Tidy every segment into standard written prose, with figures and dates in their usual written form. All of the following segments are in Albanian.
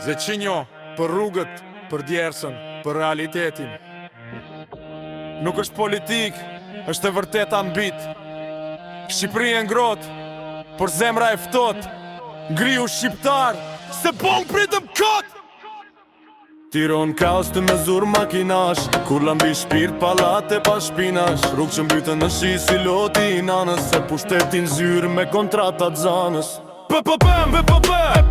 Zeqinjo për rrugët, për djersën, për realitetin. Nuk është politik, është e vërteta mbit. Shqipëria e ngrot, por zemra e ftot. Ngriu shqiptar, se po pritëm kot. Tiron kaos të me zur makinash, kur lambi shpirt palate pa shpinash. Rrugë që mbytën në shi si loti i nanës, se pushtetin zyrë me kontratat zanës. PPP, e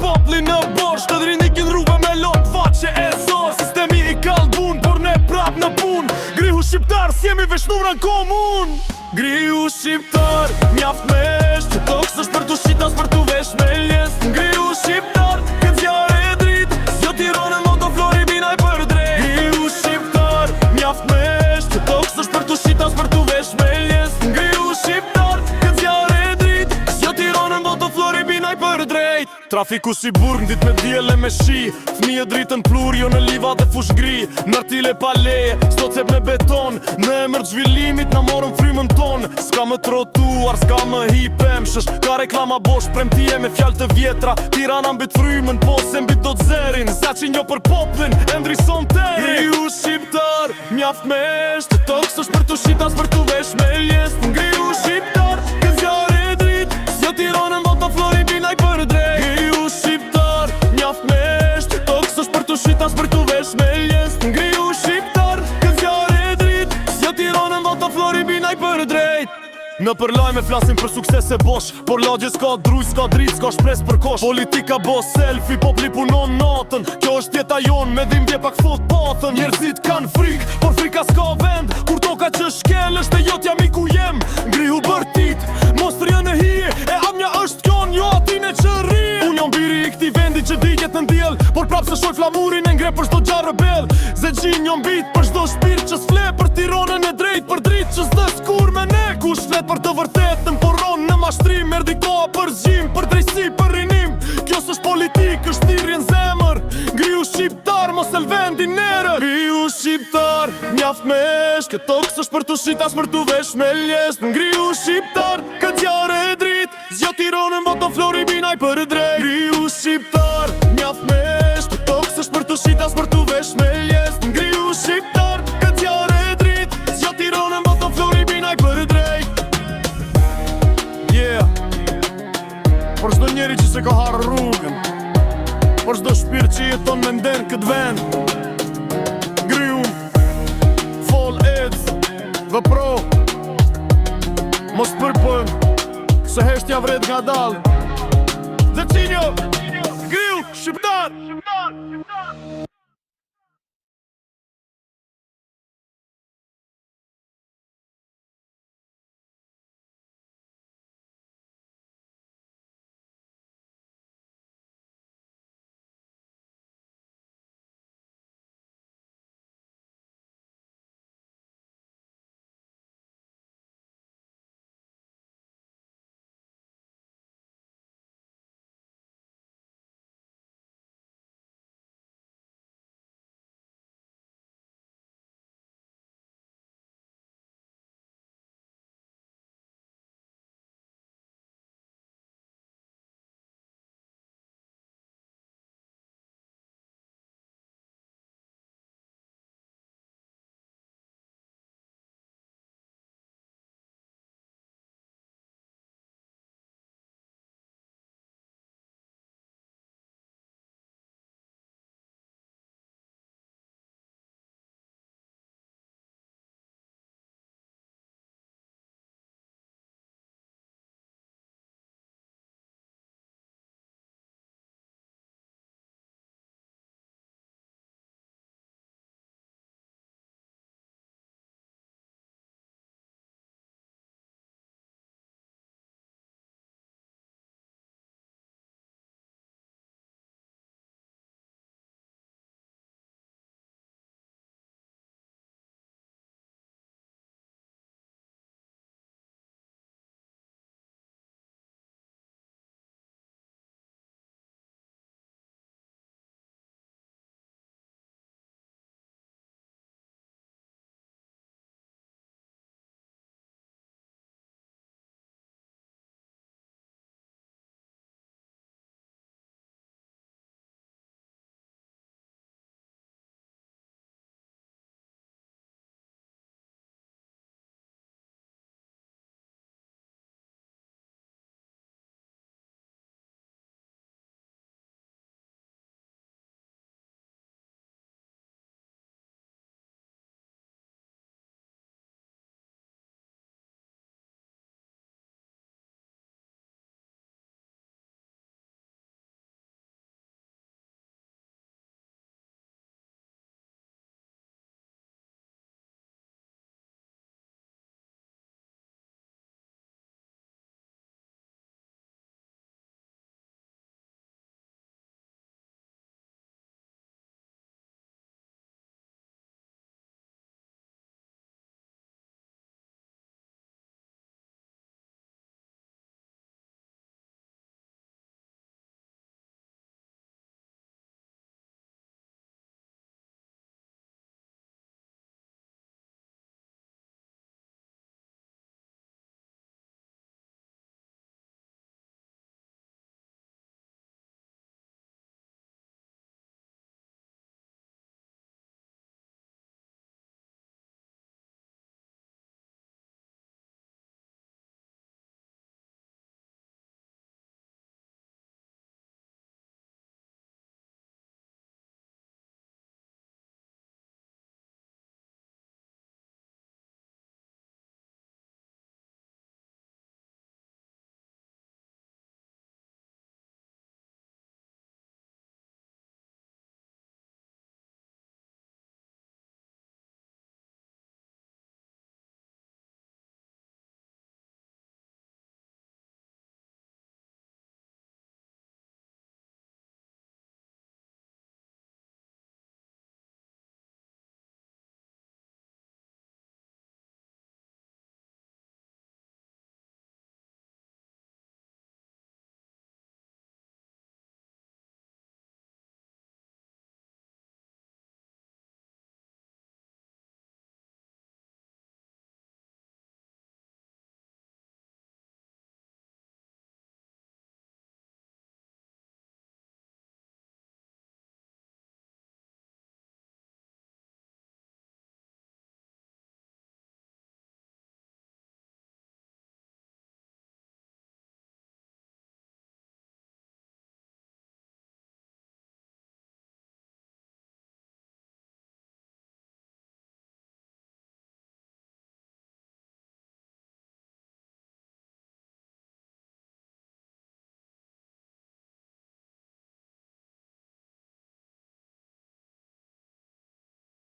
popli në bosh, të drinikin rrugëve me lot faqe e sos. Sistemi i kalbun, por ne prap në pun. Grihu shqiptar, s'jemi veshnura në komun. Grihu shqiptar, mjaft me esht, që toks është për tu shitas për tu vesh me ljes. Grihu shqiptar, këtë zjarë e drit, zjo Tiranën moto Floribinaj për drejt. Grihu shqiptar, mjaft me esht, që toks është për tu shitas për tu vesh me ljes. Grihu shqiptar, këtë zjarë e drit, zjo Tiranën moto Floribinaj për drejt. Trafiku si burg ndit me djele me shi, fëmijë dritën plur jo në liva dhe fush gri. Nërtile pa leje, s'do cep me beton, në emër zhvillimit na morën frymën ton. S'ka më trotuar, s'ka më hipemshësh, ka reklama bosh, premtije me fjall të vjetra. Tirana mbit frymën, po se mbit do t'zerin, Zeqinjo për poplin, e ndrison terin. Grihu shqiptar, mjaft me esht, toks është për tu shitas për tu vesh me ljes. Grihu shqiptar, këtë zjarë e drit, zjo Tiranën moto Floribinaj për drejt. Grihu shqiptar, mjaft me esht, toks është për tu shitas për tu vesh me ljes. Grihu shqiptar, këtë zjarë e drit, zjo Tiranën moto Floribinaj për drejt. Në përlajme flasim për sukses e bosh, por lagje s'ka druj, s'ka drit, s'ka shpres për kosh. Politika bo selfie, popli punon natën, kjo është jeta jon, me dhimbje pak thot patën. Njerëzit kanë frik, por frika s'ka vend, kur toka që shkel është e jotja mi ku jem. Ngrihu bërtit, mos rjën e hije, e amja është kjon, jo atine që rije. Unë jam biri i këti vendi që digjet në ndjel, por prap se shoj flamurin e ngre për shdo gjarë rebel. Zeqinjo mbit për shdo shpirt që s'fle, për Tiranën e drejt, për drit që s'dhe s'kur me ne. Kush flet për të vërtetën, poron në mashtrim, erdi koha për zgjim, për drejtësi, për rinim. Kjo s'është politik, është thirrje në zemër. Grihu shqiptar, mos e lvendi nerët. Grihu shqiptar, mjaft me esht, këtë toks është për tu shitas për tu vesh me ljes. Grihu shqiptar, këtë zjarë e drit, zjo Tiranën moto Floribinaj për drejt. Grihu shqiptar, mjaft me esht, këtë toks është për tu shitas për tu vesh me ljes. Grihu shqiptar, këtë zjarë e drit, zjo Tiranën moto Floribinaj për drejt. Por çdo njeri që se ka harë rrugën, por çdo shpirt që jeton me nden këtë vend. Grihu, fol ec, vëpro, mos përpën, se heshtja vret nga dal. Zeqinjo, Grihu, shqiptar.